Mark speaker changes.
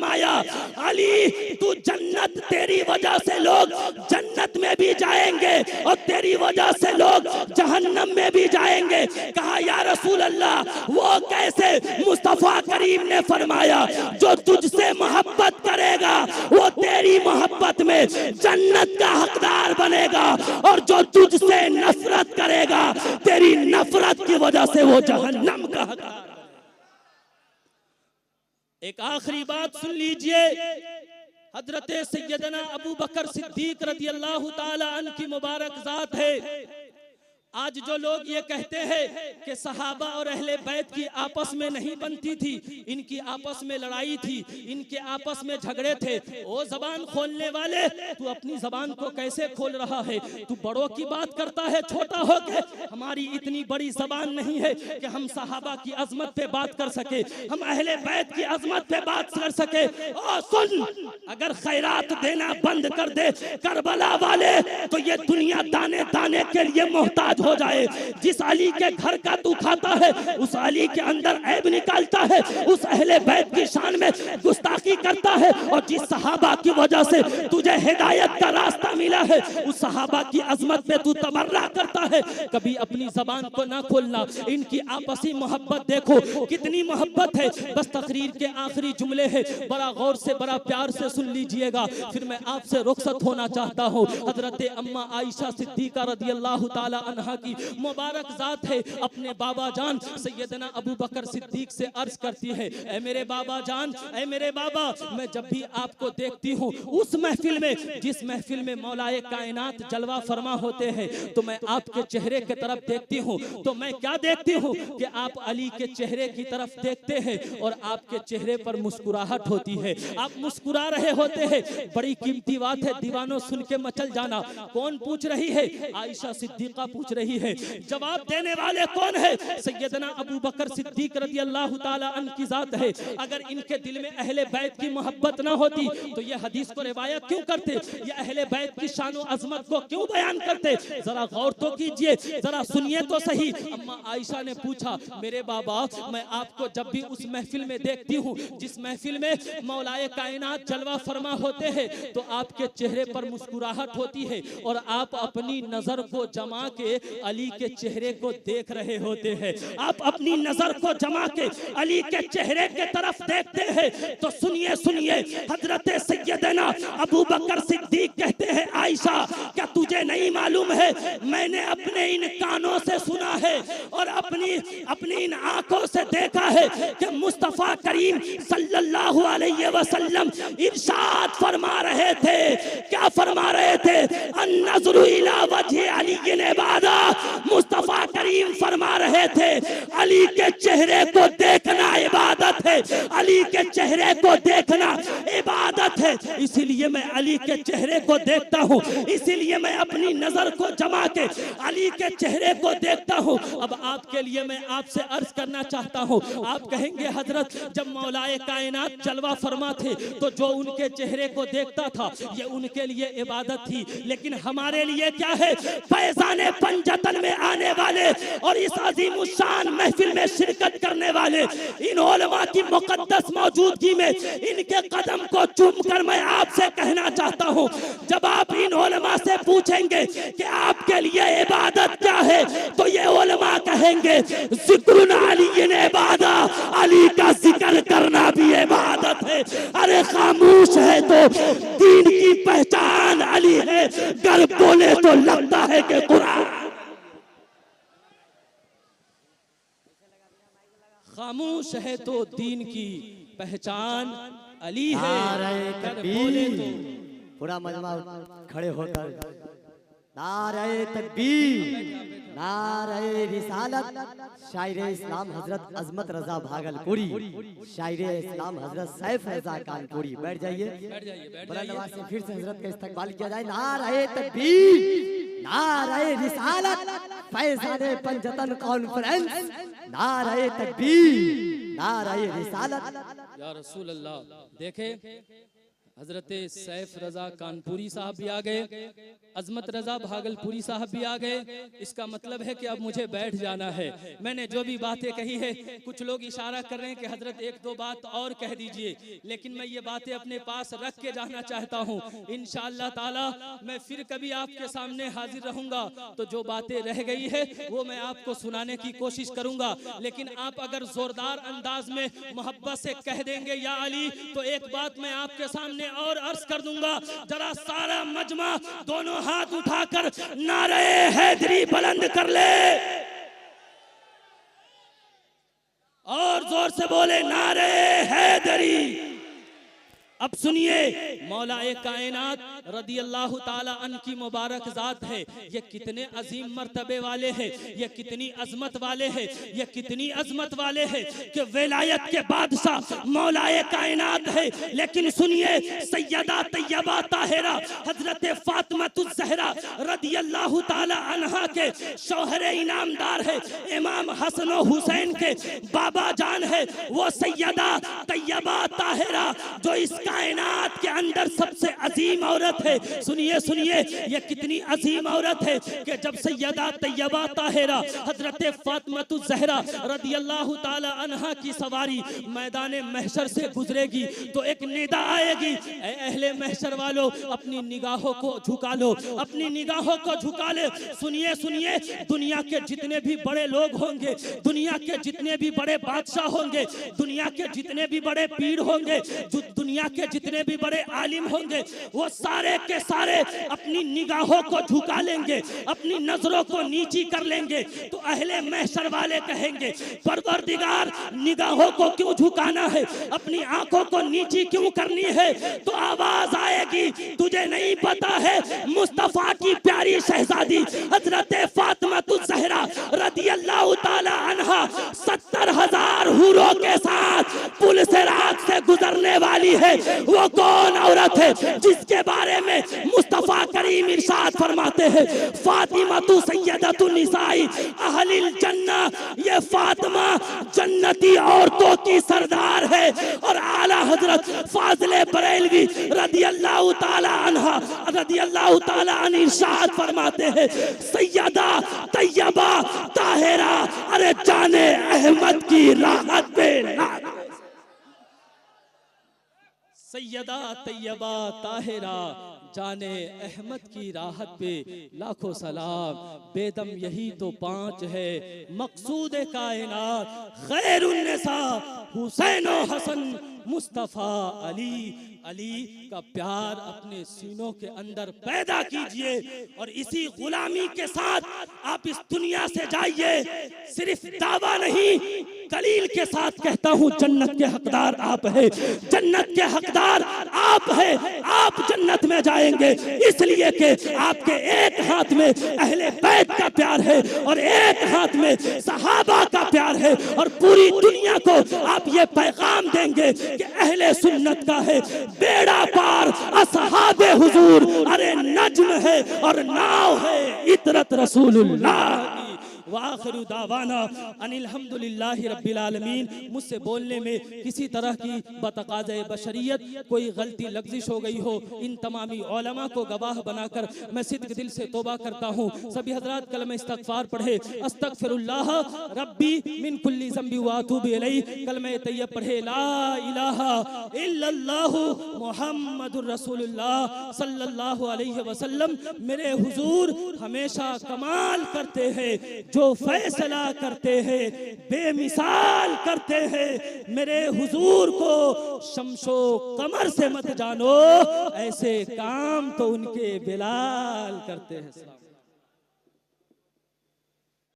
Speaker 1: फरमाया, अली तू जन्नत, तेरी वजह से लोग जन्नत में भी जाएंगे और तेरी वजह से लोग जहन्नम में भी जाएंगे। कहा या रसूल अल्लाह वो कैसे? मुस्तफा करीम ने फरमाया, जो तुझसे मोहब्बत करेगा वो तेरी मोहब्बत में जन्नत का हकदार बनेगा, और जो तुझसे नफरत करेगा तेरी नफरत की वजह से वो जहन्नम का हकदार। एक आखिरी बात सुन लीजिए, हजरत सैयदना अबू बकर सिद्दीक रज़ी अल्लाह ताला अन्हु की मुबारक जात है। आज जो लोग ये कहते हैं कि सहाबा और अहले बैत की आपस में नहीं बनती थी, इनकी आपस में लड़ाई थी, इनके आपस में झगड़े थे, ओ जबान खोलने वाले, तू अपनी जबान को कैसे खोल रहा है? तू बड़ों की बात करता है छोटा हो के। हमारी इतनी बड़ी जबान नहीं है कि हम सहाबा की अजमत पे बात कर सके, हम अहले बैत की अजमत पे बात कर सके। ओ सुन, अगर खैरात देना बंद कर दे करबला वाले, तो ये दुनिया दाने दाने के लिए मोहताज हो जाए। जिस अली के घर का तू खाता है उस अली के अंदर ऐब निकालता है, उस अहले बैत की शान में गुस्ताखी करता है, और जिस सहाबा की वजह से तुझे हिदायत का रास्ता मिला है उस सहाबा की अजमत पे तू तमर्रा करता है। कभी अपनी जबान को ना खोलना। इनकी आपसी मोहब्बत देखो कितनी मोहब्बत है। बस तकरीर के आखिरी जुमले हैं, बड़ा गौर से बड़ा प्यार से सुन लीजिएगा, फिर मैं आपसे रुखसत होना चाहता हूँ। हजरत अम्मा आयशा सिद्दीका रज़ी अल्लाह ताला अन्हा की मुबारक जात है, अपने बाबा जान सैयदना अबू बकर सिद्दीक से अर्ज करती है, ऐ मेरे बाबा जान, ऐ मेरे बाबा, मैं जब भी आपको देखती हूँ उस महफिल में जिस महफिल में मौलाए कायनात जलवा फरमा होते हैं, तो मैं आपके चेहरे की तरफ देखती हूँ, तो मैं क्या देखती हूँ कि आप अली के चेहरे की तरफ देखते हैं और आपके चेहरे पर मुस्कुराहट होती है, आप मुस्कुरा रहे होते हैं। बड़ी कीमती बात है, दीवानों सुन के मचल जाना। कौन पूछ रही है? आयशा सिद्दीका पूछ रही है। जवाब देने वाले कौन है? सैयदना अबू बकर सिद्दीक रज़ी अल्लाह ताला अन्हु की जात है। अगर इनके दिल में अहले बैत की मोहब्बत ना होती तो ये हदीस को रिवायत क्यों करते? ये अहले बैत की शान और अजमत को क्यों बयान करते? जरा गौर तो कीजिए, जरा सुनिए तो सही। अम्मा आयशा ने पूछा, मेरे बाबा, मैं आपको जब भी उस महफिल में देखती हूँ जिस महफिल में मौलाए कायनात जलवा फरमा होते हैं, तो आपके चेहरे पर मुस्कुराहट होती है और आप अपनी नजर को जमा के अली के चेहरे को देख रहे होते हैं। आप अपनी नजर को जमा के अली के चेहरे के तरफ देखते हैं। तो सुनिए सुनिए, हजरत सैयदना अबू बकर सिद्दीक कहते हैं, आयशा क्या तुझे नहीं मालूम है? मैंने अपने इन कानों से सुना है और अपनी इन आंखों से देखा है कि मुस्तफा करीम सल्लल्लाहु अलैहि वसल्लम इरशाद फरमा रहे थे। क्या फरमा रहे थे? अन्नज़्रु इला वजहि अली इबादा। मुस्तफा करीम फरमा रहे थे, अली के चेहरे को देखना इबादत है, अली के चेहरे को देखना इबादत है। इसीलिए मैं अली के चेहरे को देखता हूँ, इसीलिए मैं अपनी नजर को जमा के अली के चेहरे को देखता हूँ। अब आपके लिए मैं आपसे अर्ज करना चाहता हूँ। आप कहेंगे हजरत, जब मौलाए कायनात जलवा फरमा थे तो जो उनके चेहरे को देखता था ये उनके लिए इबादत थी, लेकिन हमारे लिए क्या है? फैज़ाने पंजतन में आने वाले और इस अजीम शान महफिल में शिरकत करने वाले इन उलमा की मुकद्दस मौजूदगी में इनके कदम को चूम कर मैं आपसे कहना चाहता हूँ, जब आप इन उलमा से पूछेंगे कि आपके लिए इबादत क्या है, तो ये उलमा कहेंगे जिक्रुन अलीन इबादा, अली का जिक्र करना भी इबादत है। अरे खामोश है तो दीन की पहचान अली है, गर बोले तो लगता है कि कुरान। खामोश है तो दीन की पहचान अली है, गर बोले तो।
Speaker 2: पूरा मजमा खड़े होकर नारे तकबीर, नारे रिसालत। शायरे इस्लाम हजरत अजमत रजा भागलपुरी, शायरे इस्लाम हजरत सैफ रजा कानपुरी। बैठ जाइए, बुलंद आवाज से फिर से हजरत का इस्तकबाल किया जाए। नारे तकबीर, नारे रिसालत, फैज़ाने पंजतन कॉन्फ्रेंस। नारे तकबीर, नारे रिसालत।
Speaker 1: या रसूल अल्लाह। देखे हजरत सैफ रजा कानपुरी साहब भी आ गए, अजमत रजा भागलपुरी साहब भी आ गए। इसका मतलब है कि अब मुझे बैठ जाना है। मैंने जो भी बातें कही है, कुछ लोग इशारा कर रहे हैं कि हजरत एक दो बात और कह दीजिए, लेकिन मैं ये बातें अपने पास रख के जाना चाहता हूँ। इंशाअल्लाह ताला मैं फिर कभी आपके सामने हाजिर रहूंगा, तो जो बातें रह गई है वो मैं आपको सुनाने की कोशिश करूंगा। लेकिन आप अगर जोरदार अंदाज में मोहब्बत से कह देंगे या अली, तो एक बात मैं आपके सामने और अर्ज कर दूंगा। जरा सारा मजमा दोनों हाथ उठाकर नारे हैदरी बुलंद कर ले और जोर से बोले नारे हैदरी। अब सुनिए, मौलाए कायनात रदी अल्लाह ताला अन की मुबारक जात है। ये कितने अजीम मर्तबे वाले हैं, ये कितनी अजमत वाले हैं, ये कितनी अजमत वाले हैं कि विलायत के बादशाह मौलाए कायनात है। लेकिन सुनिए, सैयदा तैयबा ताहिरा हजरत फातिमातुज़ ज़हरा रदी अल्लाह ताला अन्हा के शौहरे इनामदार है, इमाम हसन और हुसैन के बाबा जान है। वो सैयदा तैयबा ताहिरा जो इस कायनात के अंदर सबसे अजीम औरत है। सुनिए सुनिए, ये कितनी अजीम औरत है कि जब सैयदा तैयबा ताहिरा हजरत फातिमातुज़ ज़हरा रदी अल्लाह ताला अन्हा की सवारी मैदान महशर से गुजरेगी, तो एक निदा आएगी, ऐ अहले महशर वालों, अपनी निगाहों को झुका लो, अपनी निगाहों को झुका ले। सुनिए सुनिए, दुनिया के जितने भी बड़े लोग होंगे, दुनिया के जितने भी बड़े बादशाह होंगे, दुनिया के जितने भी बड़े पीर होंगे, दुनिया के जितने भी बड़े आलिम होंगे, वो सारे के सारे अपनी निगाहों को झुका लेंगे, अपनी नजरों को नीची कर लेंगे। तो अहले महशर वाले कहेंगे, परवरदिगार निगाहों को क्यों झुकाना है, अपनी आंखों को नीची क्यों करनी है? तो आवाज आएगी, तुझे नहीं पता है मुस्तफा की प्यारी शहजादी हजरत फातिमातुज़ ज़हरा रदी अल्लाह ताला अन्हा 70,000 हूरों के साथ पुल से रात से गुजरने वाली है। वो कौन औरत है जिसके बारे में मुस्तफा करीम इरशाद फरमाते हैं, फातिमातु सय्यदतु निसाई अहलिल जन्ना, ये फातिमा जन्नती औरतों की सरदार है। और आला हजरत फाजिले बरेलवी रदी अल्लाह ताला अन्हा रदी अल्लाह ताला अन्हा इरशाद फरमाते हैं, सैयदा तैयबा ताहिरा, अरे जाने अहमद की राहत पे सैयदा तैयबा ताहिरा जाने अहमद की राहत पे लाखों सलाम। बेदम यही तो 5 है मकसूद कायनात, खैरुन निसा हुसैन और हसन मुस्तफा अली। अली का प्यार अपने सीनों के अंदर पैदा कीजिए और इसी गुलामी के साथ आप इस दुनिया से जाइए। सिर्फ दावा नहीं, कलील के साथ कहता हूँ, जन्नत के हकदार आप हैं, जन्नत के हकदार आप हैं। आप जन्नत में जाएंगे इसलिए कि आपके एक हाथ में अहले बैत का प्यार है और एक हाथ में सहाबा का प्यार है, और पूरी दुनिया को आप ये पैगाम देंगे कि अहले सुन्नत का है बेड़ा पार असहाबे हुजूर, अरे नज्म है और नाव है इतरत रसूलुल्लाह। वाखिरु दावाना अनिल हम्दुलिल्लाहि रब्बिल आलमीन। मुझसे बोलने में किसी तरह की बतकाज़े बशरियत कोई गलती लफ्ज़िश हो गई हो, इन तमामी उलमा को गवाह बनाकर मैं सिद्क दिल से तौबा करता हूँ। सभी हजरात कलमे इस्तग़फ़ार पढ़े, अस्तग़फ़िरुल्लाह रब्बी मिन कुल्ली ज़ंबी व अतूबु इलैहि। कलमे तैयब पढ़े, ला इलाहा इल्लल्लाहु मुहम्मदुर रसूलुल्लाह सल्लल्लाहु अलैहि वसल्लम मेरे हुजूर हमेशा कमाल करते हैं, जो फैसला करते हैं बेमिसाल करते हैं। मेरे हुजूर को शम्शो कमर से मत जानो, ऐसे काम तो उनके बिलाल करते हैं।